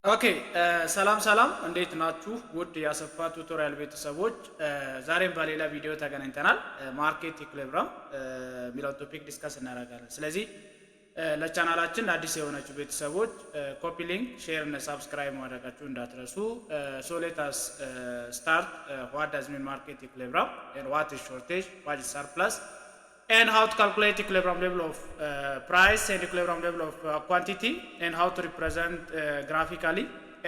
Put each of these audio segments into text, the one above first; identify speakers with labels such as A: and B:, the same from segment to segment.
A: ኦኬ ሰላም እንዴት ናችሁ? ውድ ያሰፋ ቱቶሪያል ቤተሰቦች ዛሬም በሌላ ቪዲዮ ተገናኝተናል። ማርኬት ኢኩሊብሪየም የሚለውን ቶፒክ ዲስከስ እናደርጋለን። ስለዚህ ለቻናላችን አዲስ የሆናችሁ ቤተሰቦች ኮፒ ሊንክ፣ ሼር እና ሰብስክራይብ ማድረጋችሁ እንዳትረሱ። ሶ ሌት አስ ስታርት ዋት ዳዝ ሚን ማርኬት ኢኩሊብሪየም and what is shortage, what is surplus, and how to calculate equilibrium level of price and equilibrium level of quantity, and how to represent graphically,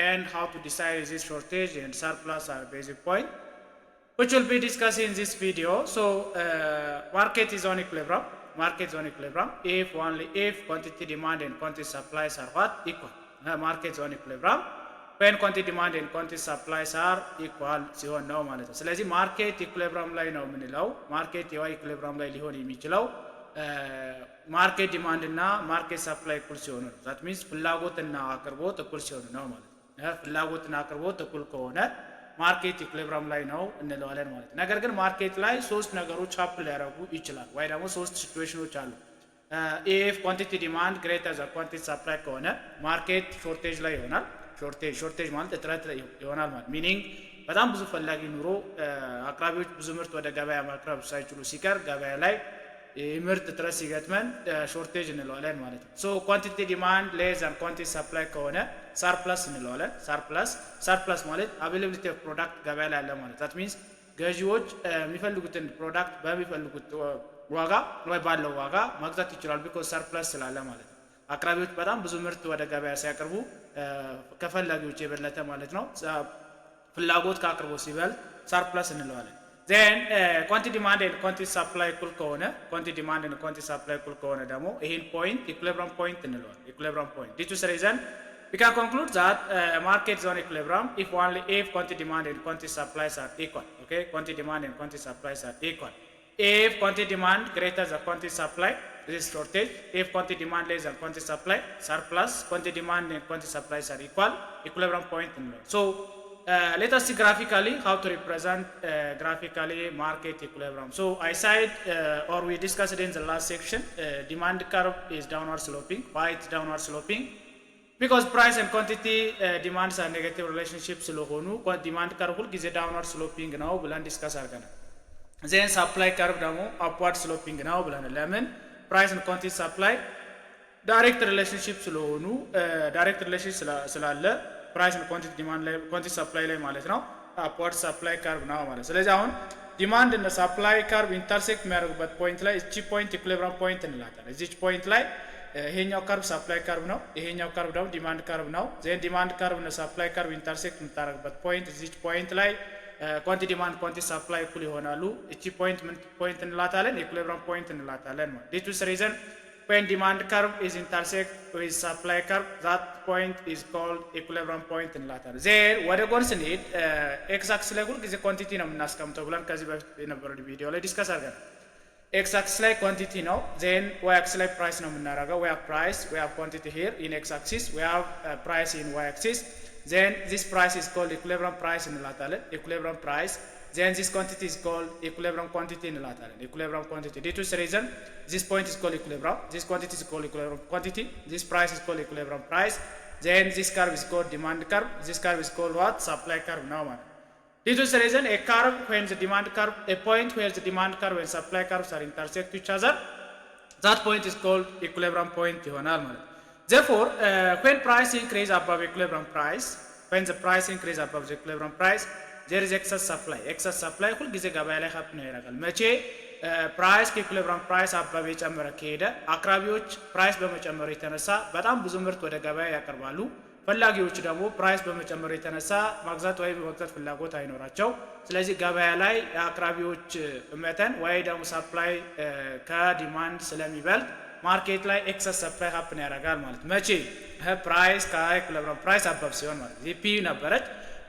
A: and how to decide is this shortage and surplus are basic point, which will be discussed in this video. So market is on equilibrium. Market is on equilibrium if only if quantity demand and quantity supplies are what equal. Market is on equilibrium when quantity demand and quantity supplies are equal ሲሆን ነው ማለት ነው። ስለዚህ ማርኬት ኢኩሊብሪየም ላይ ነው የምንለው። ማርኬት ኢኩሊብሪየም ላይ ሊሆን የሚችለው ማርኬት ዲማንድ እና ማርኬት ሰፕላይ እኩል ሲሆኑ ነው። ዛት ሚንስ ፍላጎትና አቅርቦት እኩል ሲሆኑ ነው ማለት ነው። ፍላጎትና አቅርቦት እኩል ከሆነ ማርኬት ኢኩሊብሪየም ላይ ነው እንለዋለን ማለት ነው። ነገር ግን ማርኬት ላይ ሶስት ነገሮች አፕል ሊያደርጉ ይችላል ወይ ደግሞ ሶስት ሲቹዌሽኖች አሉ። ኢፍ ኳንቲቲ ዲማንድ ግሬተር ዛን ኳንቲቲ ሰፕላይ ከሆነ ማርኬት ሾርቴጅ ላይ ይሆናል። ሾርቴጅ ማለት እጥረት ይሆናል ማለት ሚኒንግ በጣም ብዙ ፈላጊ ኑሮ አቅራቢዎች ብዙ ምርት ወደ ገበያ ማቅረብ ሳይችሉ ሲቀር ገበያ ላይ ምርት እጥረት ሲገጥመን ሾርቴጅ እንለዋለን ማለት ነው። ሶ ኳንቲቲ ዲማንድ ሌስ ዛን ኳንቲቲ ሰፕላይ ከሆነ ሰርፕለስ እንለዋለን። ሰርፕለስ ማለት አቬይላቢሊቲ ኦፍ ፕሮዳክት ገበያ ላይ አለ ማለት ዛት ሚንስ ገዢዎች የሚፈልጉትን ፕሮዳክት በሚፈልጉት ዋጋ ወይ ባለው ዋጋ መግዛት ይችላሉ ቢኮዝ ሰርፕለስ ስላለ ማለት ነው። አቅራቢዎች በጣም ብዙ ምርት ወደ ገበያ ሲያቀርቡ ከፈላጊዎች የበለጠ ማለት ነው። ፍላጎት ከአቅርቦት ሲበልጥ ሰርፕለስ እንለዋለን። then quantity demand and quantity supply እኩል ከሆነ quantity demand and quantity supply እኩል ከሆነ ደግሞ ይሄን ፖይንት equilibrium point እንለዋለን። equilibrium point due to this reason we can conclude that market is on equilibrium if only if quantity demand and quantity supplies are equal. Okay, quantity demand and quantity supplies are equal. If quantity demand greater than quantity supply, this is shortage. If quantity demand less than quantity supply, surplus. Quantity demand and quantity supplies are equal, equilibrium point. So let us see graphically how to represent graphically market equilibrium. So I said or we discussed it in the last section, demand curve is downward sloping. Why it's downward sloping? Because price and quantity demands are negative relationship ስለሆኑ demand curve ሁል ጊዜ downward sloping ነው ብለን ዲስከስ አድርገናል። then supply curve ደግሞ upward sloping ነው ብለን ለምን price and quantity supply direct relationship ስለሆኑ direct relationship ስላለ price and quantity demand ላይ quantity supply ላይ ማለት ነው upward supply curve ነው ማለት። ስለዚህ አሁን demand እና supply curve intersect የሚያደርጉበት ፖይንት ላይ እቺ ፖይንት equilibrium point እንላታለን። እዚች ፖይንት ላይ ይሄኛው curve supply curve ነው፣ ይሄኛው curve ደግሞ demand curve ነው። then demand curve እና supply curve intersect የምታደርጉበት ፖይንት እዚች ፖይንት ላይ quantity demand quantity supply እኩል ይሆናሉ። እቺ ፖይንት ምን ፖይንት እንላታለን? equilibrium point እንላታለን ማለት። this is reason when demand curve is intersect with supply curve that point is called equilibrium point እንላታለን። then ወደ ጎን ስንሄድ x axis ላይ ሁሉ ጊዜ quantity ነው የምናስቀምጠው ብለን ከዚህ በፊት የነበረው ቪዲዮ ላይ ዲስከስ አድርገናል። x axis ላይ quantity ነው፣ then y axis ላይ price ነው የምናደርገው። we have price, we have quantity here in x axis, we have price in y axis. Then this price is called equilibrium price እንላታለን። equilibrium price. Then this quantity is called equilibrium quantity እንላታለን። equilibrium quantity. Due to this reason this point is called equilibrium, this quantity is called equilibrium quantity, this price is called equilibrium price. Then this curve is called demand curve, this curve is called what? Supply curve ነው ማለት። Due to this reason a curve when the demand curve, a point where the demand curve and supply curves are intersect to each other, that point is called equilibrium point ይሆናል ማለት። Therefore, when price increase above equilibrium price, when the price increase above the equilibrium price, there is excess supply. Excess supply ሁል ጊዜ ገበያ ላይ ሀፕን ያደርጋል። መቼ ፕራይስ ከኢኩሊብሪየም ፕራይስ አባብ የጨመረ ከሄደ አቅራቢዎች ፕራይስ በመጨመሩ የተነሳ በጣም ብዙ ምርት ወደ ገበያ ያቀርባሉ። ፈላጊዎች ደግሞ ፕራይስ በመጨመሩ የተነሳ ማግዛት ወይ በመግዛት ፍላጎት አይኖራቸው። ስለዚህ ገበያ ላይ አቅራቢዎች መጠን ወይ ደግሞ ሰፕላይ ከዲማንድ ስለሚበልጥ ማርኬት ላይ ኤክሰስ ሰፕላይ ሀፕን ያደርጋል ማለት። መቼ ፕራይስ ከኢኩሊብሪየም ፕራይስ አባብ ሲሆን ማለት ነው። ፒ ነበረች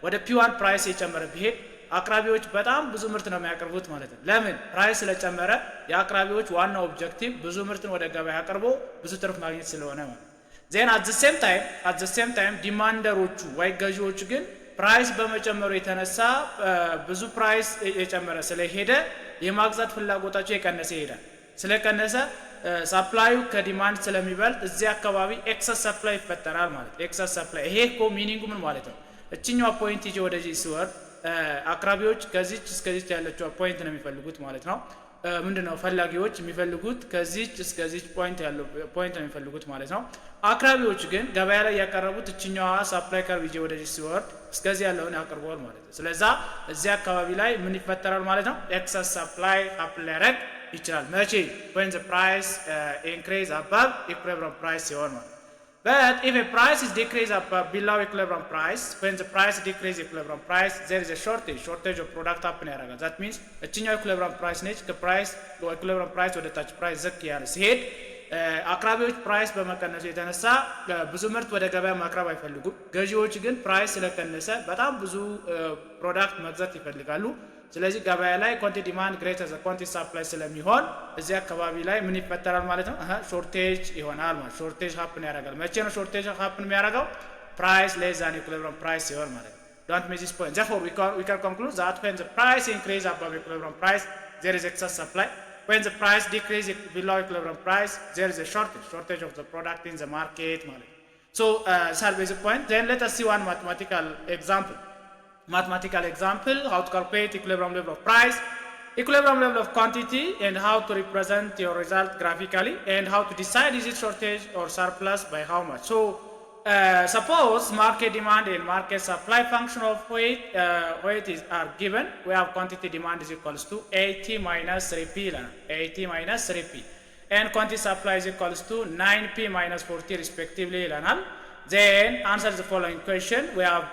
A: ወደ ፒ1 ፕራይስ የጨመረ ቢሄድ አቅራቢዎች በጣም ብዙ ምርት ነው የሚያቀርቡት ማለት ነው። ለምን ፕራይስ ስለጨመረ የአቅራቢዎች ዋናው ኦብጀክቲቭ ብዙ ምርትን ወደ ገበያ አቅርቦ ብዙ ትርፍ ማግኘት ስለሆነ ማለት። then at the same time ዲማንደሮቹ ወይ ገዢዎቹ ግን ፕራይስ በመጨመሩ የተነሳ ብዙ ፕራይስ የጨመረ ስለሄደ የማግዛት ፍላጎታቸው የቀነሰ ይሄዳል። ስለቀነሰ ሰፕላዩ ከዲማንድ ስለሚበልጥ እዚህ አካባቢ ኤክሰስ ሰፕላይ ይፈጠራል ማለት ኤክሰስ ሰፕላይ ይሄ እኮ ሚኒንጉ ምን ማለት ነው እቺኛው ፖይንት ይዤ ወደዚህ ሲወርድ አቅራቢዎች ከዚች እስከዚች ያለችው ፖይንት ነው የሚፈልጉት ማለት ነው ምንድነው ፈላጊዎች የሚፈልጉት ከዚች እስከዚች ፖይንት ያለው ፖይንት ነው የሚፈልጉት ማለት ነው አቅራቢዎች ግን ገበያ ላይ ያቀረቡት እቺኛዋ ሰፕላይ ከርቭ ይዤ ወደዚህ ሲወርድ እስከዚህ ያለውን ያቀርባል ማለት ነው ስለዚህ እዚህ አካባቢ ላይ ምን ይፈጠራል ማለት ነው ኤክሰስ ሰፕላይ አፕል ያረግ ይችላል መቼ when the price increase above equilibrium price ሲሆን ማለት but if a price is decreased above below equilibrium price when the price decrease equilibrium price there is a shortage of product happen ያደርጋል that means እቺኛው equilibrium price ነች ከፕራይስ equilibrium price ወደ ታች ፕራይስ ዝቅ ያለ ሲሄድ አቅራቢዎች ፕራይስ በመቀነሱ የተነሳ ብዙ ምርት ወደ ገበያ ማቅረብ አይፈልጉም ገዢዎች ግን ፕራይስ ስለቀነሰ በጣም ብዙ ፕሮዳክት መግዛት ይፈልጋሉ ስለዚህ ገበያ ላይ ኳንቲቲ ዲማንድ ግሬተር ዘ ኳንቲቲ ሰፕላይ ስለሚሆን እዚህ አካባቢ ላይ ምን ይፈጠራል ማለት ነው ሾርቴጅ ይሆናል ማለት ሾርቴጅ ሃፕን ያደርጋል መቼ ነው ሾርቴጅ ሃፕን የሚያደርገው ፕራይስ ሌስ ዛን ኢኩሊብሪየም ፕራይስ ሲሆን ማለት ነው don't miss this point therefore we can conclude that when the price increase above equilibrium price there is excess supply when the price decrease below equilibrium price there is a shortage of the product in the market ማለት so that's basic point then let us see one mathematical example how to calculate equilibrium level of price equilibrium level of quantity and how to represent your result graphically and how to decide is it shortage or surplus by how much so suppose market demand and market supply function of weight are given we have quantity demand is equals to AT minus 3P AT minus 3P and quantity supply is equals to 9P minus 40 respectively then answer the following question we have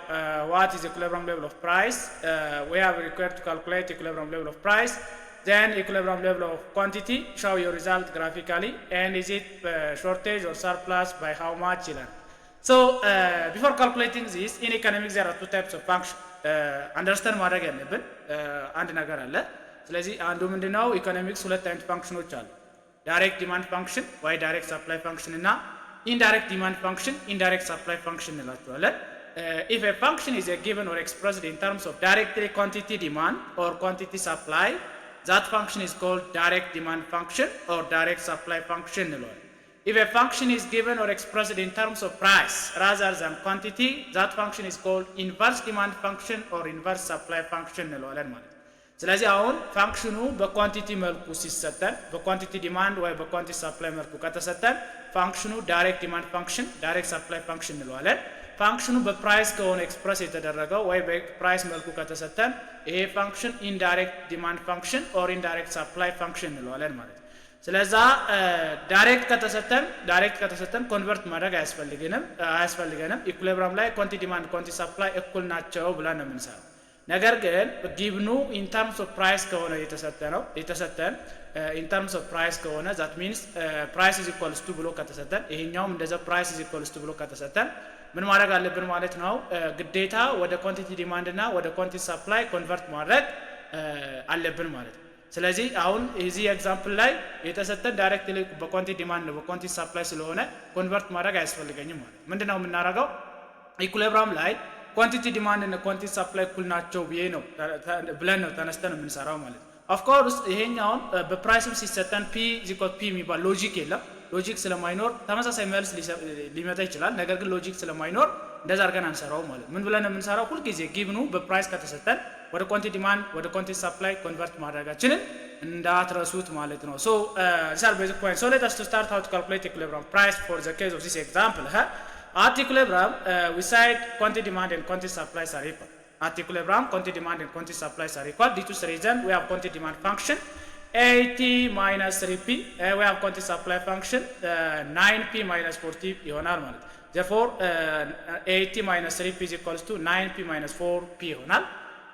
A: what is equilibrium level of price we have required to calculate equilibrium level of price then equilibrium level of quantity show your result graphically and is it shortage or surplus by how much so before calculating this in economics there are two types of function understand ማድረግ ያለብን አንድ ነገር አለ ስለዚህ አንዱ ምንድነው ኢኮኖሚክስ ሁለት አይነት ፋንክሽኖች አሉ ዳይሬክት ዲማንድ ፋንክሽን ወይ ዳይሬክት ሰፕላይ ፋንክሽን እና indirect demand function indirect supply function እንላቸዋለን if a function is given or expressed in terms of directly quantity demand or quantity supply that function is called direct demand function or direct supply function እንለዋለን if a function is given or expressed in terms of price rather than quantity that function is called inverse demand function or inverse supply function እንለዋለን ማለት ስለዚህ አሁን ፋንክሽኑ በኳንቲቲ መልኩ ሲሰጠን በኳንቲቲ ዲማንድ ወይ በኳንቲቲ ሰፕላይ መልኩ ከተሰጠን ፋንክሽኑ ዳይሬክት ዲማንድ ፋንክሽን ዳይሬክት ሰፕላይ ፋንክሽን እንለዋለን ፋንክሽኑ በፕራይስ ከሆነ ኤክስፕረስ የተደረገው ወይ በፕራይስ መልኩ ከተሰጠን ይሄ ፋንክሽን ኢንዳይሬክት ዲማንድ ፋንክሽን ኦር ኢንዳይሬክት ሰፕላይ ፋንክሽን እንለዋለን ማለት ስለዚህ ዳይሬክት ከተሰጠን ኮንቨርት ማድረግ አያስፈልገንም ኢኩሊብሪየም ላይ ኳንቲቲ ዲማንድ ኳንቲቲ ሰፕላይ እኩል ናቸው ብለን ነው የምንሰራው ነገር ግን ጊቭኑ ኢን ተርምስ ኦፍ ፕራይስ ከሆነ የተሰጠን ኢን ተርምስ ኦፍ ፕራይስ ከሆነ that means price is equals to ብሎ ከተሰጠን ይሄኛውም እንደዛ price is equals to ብሎ ከተሰጠን ምን ማድረግ አለብን ማለት ነው ግዴታ ወደ ኳንቲቲ ዲማንድ እና ወደ ኳንቲቲ ሰፕላይ ኮንቨርት ማድረግ አለብን ማለት ነው ስለዚህ አሁን እዚህ ኤግዛምፕል ላይ የተሰጠን ዳይሬክትሊ በኳንቲቲ ዲማንድ ነው በኳንቲቲ ሰፕላይ ስለሆነ ኮንቨርት ማድረግ አያስፈልገኝም ማለት ምንድነው የምናደርገው ኢኩሊብሪየም ላይ ኳንቲቲ ዲማንድ እና ኳንቲቲ ሰፕላይ እኩል ናቸው ብለን ነው ተነስተን የምንሰራው ማለት ኦፍ ኮርስ ይሄኛውን በፕራይስም ሲሰጠን p = p የሚባል ሎጂክ የለም ሎጂክ ስለማይኖር ተመሳሳይ መልስ ሊመጣ ይችላል ነገር ግን ሎጂክ ስለማይኖር እንደዛ አድርገን አንሰራው ማለት ምን ብለን ነው የምንሰራው ሁሉ ጊዜ ጊቭኑ በፕራይስ ከተሰጠን ወደ ኳንቲቲ ዲማንድ ወደ ኳንቲቲ ሰፕላይ ኮንቨርት ማድረጋችንን እንዳትረሱት ማለት ነው so this are basic points so let us to start how to calculate equilibrium price for the case of this example at equilibrium we said quantity demand and quantity supplies are equal at equilibrium quantity demand and quantity supplies are equal due to this reason we have quantity demand function AT minus 3P we have quantity supply function 9P minus 4T ይሆናል ማለት therefore AT minus 3P is equals to 9P minus 4P ይሆናል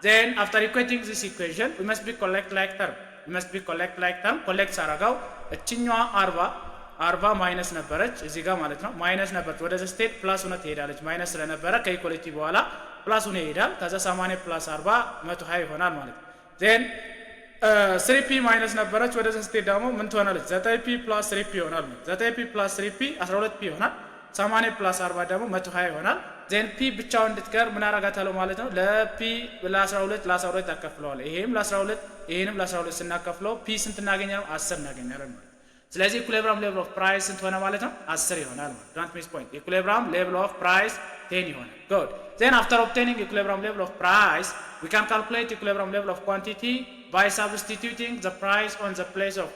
A: then after equating this equation we must be collect like term collect ሳረጋው እቺኛዋ 40 ማይነስ ነበረች እዚህ ጋር ማለት ነው ማይነስ ነበረች ወደ ስቴት ፕላስ ሆነ ትሄዳለች ማይነስ ስለነበረ ከኢኳሊቲ በኋላ ፕላስ ሆነ ይሄዳል ከዛ 80 + 40 120 ይሆናል ማለት then 3p ማይነስ ነበረች ወደ ስቴት ደግሞ ምን ትሆናለች 9p + 3p ይሆናል 9p + 3p 12p ይሆናል 80 + 40 ደግሞ 120 ይሆናል then p ብቻውን እንድትቀር ምን አረጋታለው ማለት ነው ለp ለ12 ታከፍለዋለህ ይሄም ለ12 ይሄንም ለ12 ስናከፍለው p ስንት እናገኛለን 10 እናገኛለን ማለት ስለዚህ ኢኩሊብሪየም ሌቭል ኦፍ ፕራይስ ስንት ሆነ ማለት ነው? 10 ይሆናል ማለት ዶንት ሚስ ፖይንት። ኢኩሊብሪየም ሌቭል ኦፍ ፕራይስ 10 ይሆናል። ጉድ ዜን አፍተር ኦብቴኒንግ ኢኩሊብሪየም ሌቭል ኦፍ ፕራይስ we can calculate equilibrium level of quantity by substituting the price on the place of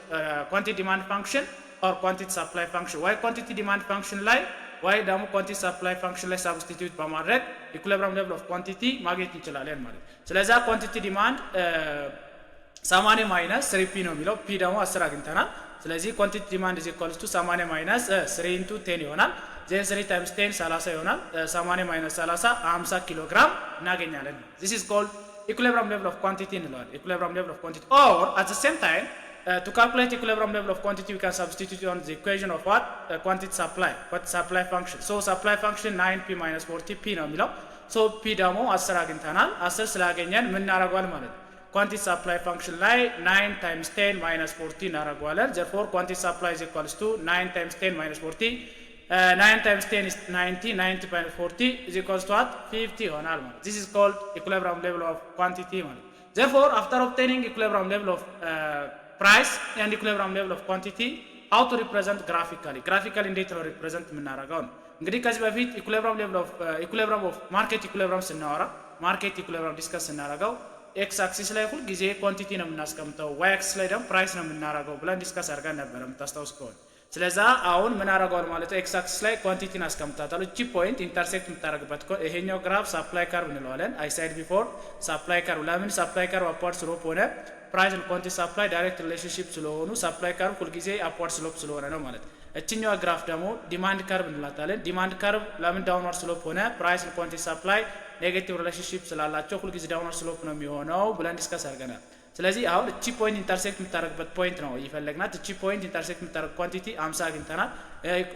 A: quantity demand function or quantity supply function ወይ quantity demand function ላይ ወይ ደግሞ quantity supply function ላይ substitute በማድረግ equilibrium level of quantity ማግኘት እንችላለን ማለት። ስለዚህ quantity demand 80 minus 3p ነው የሚለው p ደግሞ 10 አግኝተናል። ስለዚህ quantity demand is equals to 80 minus 3 into 10 ይሆናል። then 3 times 10 30 ይሆናል። 80 minus 30 50 ኪሎ ግራም እናገኛለን። this is called equilibrium level of quantity እንለዋለን። equilibrium level of quantity or at the same time to calculate equilibrium level of quantity we can substitute on the equation of what quantity supply function. so supply function 9p minus 40p ነው የሚለው so p ደግሞ 10 አግኝተናል። 10 ስላገኘን ምን እናደርጋለን ማለት ነው? quantity supply function ላይ 9 times 10 minus 40 እናደርጋለን። therefore quantity supply is equals to 9 times 10 minus 40 9 times 10 is 90 90 minus 40 is equals to what 50 ይሆናል ማለት። this is called equilibrium level of quantity ማለት። therefore after obtaining equilibrium level of price and equilibrium level of quantity how to represent graphically እንዴት ነው represent የምናደርገው ነው። እንግዲህ ከዚህ በፊት equilibrium of market equilibrium ስናወራ market equilibrium ዲስከስ ስናደርገው ኤክስ አክሲስ ላይ ሁሉ ጊዜ ኳንቲቲ ነው የምናስቀምጠው፣ ዋይ አክሲስ ላይ ደግሞ ፕራይስ ነው የምናደርገው ብለን ዲስከስ አድርገን ነበር የምታስታውስ ከሆነ። ስለዚህ አሁን ምን አደርገዋል ማለት ነው? ኤክስ አክሲስ ላይ ኳንቲቲን አስቀምጣታለሁ። እቺ ፖይንት ኢንተርሴክት የምታደርግበት ይሄኛው ግራፍ ሳፕላይ ካርቭ እንለዋለን። አይ ሳይድ ቢፎር ሳፕላይ ካርቭ። ለምን ሳፕላይ ካርቭ አፕዋርድ ስሎፕ ሆነ? ፕራይስ እና ኳንቲቲ ሳፕላይ ዳይሬክት ሪሌሽንሺፕ ስለሆኑ ሳፕላይ ካርቭ ሁልጊዜ አፕዋርድ ስሎፕ ስለሆነ ነው ማለት። እቺኛው ግራፍ ደግሞ ዲማንድ ካርቭ እንላታለን። ዲማንድ ካርቭ ለምን ዳውንዋርድ ስሎፕ ሆነ? ፕራይስ እና ኳንቲቲ ሳፕላይ ኔጌቲቭ ሪሌሽንሺፕ ስላላቸው ሁልጊዜ ዳውንዋርድ ስሎፕ ነው የሚሆነው ብለን ዲስከስ አድርገናል። ስለዚህ አሁን እቺ ፖይንት ኢንተርሴክት የምታደርግበት ፖይንት ነው እየፈለግናት። እቺ ፖይንት ኢንተርሴክት የምታደርግ ኳንቲቲ 50 አግኝተናል።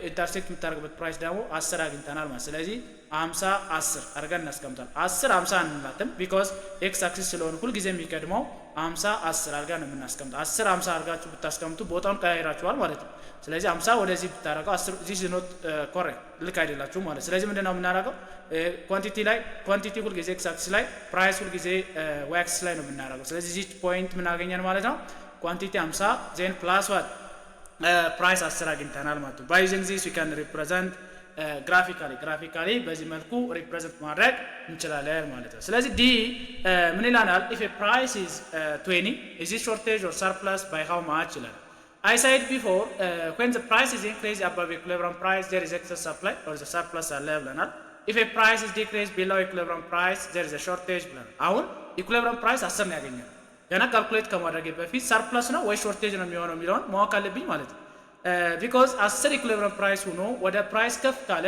A: ኢንተርሴክት የምታደርግበት ፕራይስ ደግሞ 10 አግኝተናል ማለት። ስለዚህ 50 10 አድርገን እናስቀምጣለን። 10 50 አንላትም ቢኮዝ ኤክስ አክሲስ ስለሆነ ሁልጊዜ የሚቀድመው 50 10 አድርገን ነው የምናስቀምጠው። 10 50 አድርጋችሁ ብታስቀምጡ ቦታውን ቀያይራችኋል ማለት ነው። ስለዚህ 50 ወደዚህ ብታረጋው 10 this is not correct ልክ አይደላችሁ ማለት። ስለዚህ ምንድነው የምናደርገው? ኳንቲቲ ላይ ኳንቲቲ ሁሉ ጊዜ ኤክስ አክሲስ ላይ ፕራይስ ሁሉ ጊዜ ዋይ አክሲስ ላይ ነው የምናደርገው። ስለዚህ እዚህ ፖይንት ምን አገኘን ማለት ነው? ኳንቲቲ 50 ዜን ፕላስ ዋት ፕራይስ 10 አግኝተናል ማለት ነው። by using this we can represent graphically በዚህ መልኩ ሪፕሬዘንት ማድረግ እንችላለን ማለት ነው። ስለዚህ ዲ ምን ይላናል? if a price is 20 is it shortage or surplus by how much ይላል። I said before when the price is increased above equilibrium price there is excess supply or the surplus አለ ብለናል። if a price is decreased below equilibrium price there is a shortage ብለናል። አሁን equilibrium price 10 ነው ያገኘነው። ገና ካልኩሌት ከማድረግ በፊት surplus ነው ወይ shortage ነው የሚሆነው የሚለውን ማወቅ አለብኝ ማለት ነው። ቢኮዝ 10 ኢኩሊብሪየም ፕራይስ ሆኖ ወደ ፕራይስ ከፍ ካለ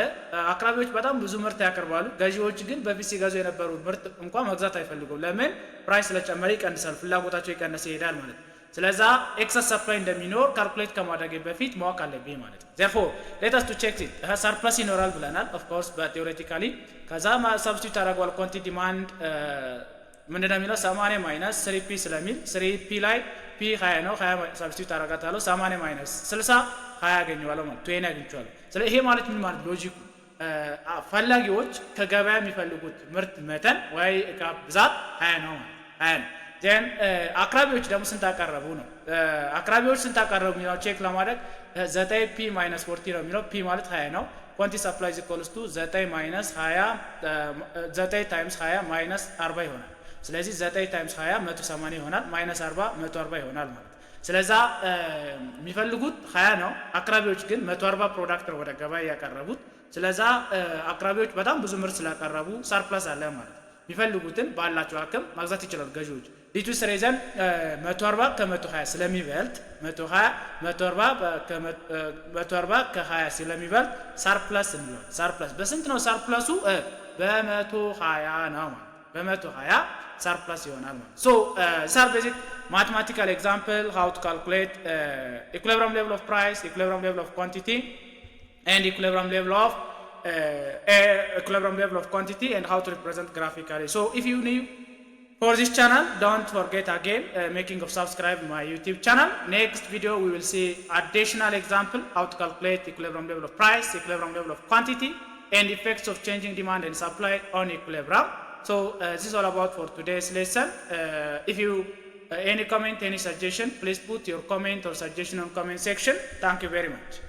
A: አቅራቢዎች በጣም ብዙ ምርት ያቀርባሉ። ገዢዎች ግን በፊት ሲገዙ የነበሩ ምርት እንኳን መግዛት አይፈልጉም። ለምን? ፕራይስ ስለጨመረ ይቀንሳል፣ ፍላጎታቸው ይቀንስ ይሄዳል ማለት ነው። ስለዛ ኤክሰስ ሰፕላይ እንደሚኖር ካልኩሌት ከማድረግ በፊት ማወቅ አለብኝ ማለት ነው። therefore let us to check it surplus ይኖራል ብለናል of course but theoretically ከዛ substitute አደርገዋል quantity demand ምንድነው የሚለው 80 ማይነስ 3p ስለሚል 3p ላይ p 20 ነው 20 ሰብስቲዩት አደርጋታለሁ 80 ማይነስ 60 20 ያገኘዋለሁ ማለት 20 ያገኘዋለሁ። ስለዚህ ይሄ ማለት ምን ማለት ሎጂኩ ፈላጊዎች ከገበያ የሚፈልጉት ምርት መጠን ወይ እቃ ብዛት 20 ነው ማለት 20 ነው። then አቅራቢዎች ደግሞ ስንት አቀረቡ ነው። አቅራቢዎች ስንት አቀረቡ የሚለው ቼክ ለማድረግ 9p minus 40 ነው የሚለው p ማለት 20 ነው። quantity supply is equals to 9 minus 20 9 times 20 minus 40 ይሆናል። ስለዚህ 9 times 20 180 ይሆናል ማይነስ 40 140 ይሆናል ማለት። ስለዛ የሚፈልጉት 20 ነው፣ አቅራቢዎች ግን 140 ፕሮዳክት ወደ ገበያ ያቀረቡት። ስለዛ አቅራቢዎች በጣም ብዙ ምርት ስላቀረቡ ሰርፕለስ አለ ማለት። የሚፈልጉትን ባላቸው አቅም ማግዛት ይችላሉ ገዢዎች። ዲቱ ስሬዘን 140 ከ120 ስለሚበልጥ 140 ከ20 ስለሚበልጥ ሰርፕለስ እንለው። ሰርፕለስ በስንት ነው ሰርፕለሱ? በ120 ነው ማለት በ120 surplus ይሆናል ማለት። so these are basic mathematical example how to calculate equilibrium level of price, equilibrium level of quantity and equilibrium level of quantity and how to represent graphically. So if you new for this channel don't forget again making of subscribe my YouTube channel. Next video we will see additional example how to calculate equilibrium level of price, equilibrium level of quantity and effects of changing demand and supply on equilibrium. So this is all about for today's lesson. If you any comment, any suggestion, please put your comment or suggestion on comment section. Thank you very much.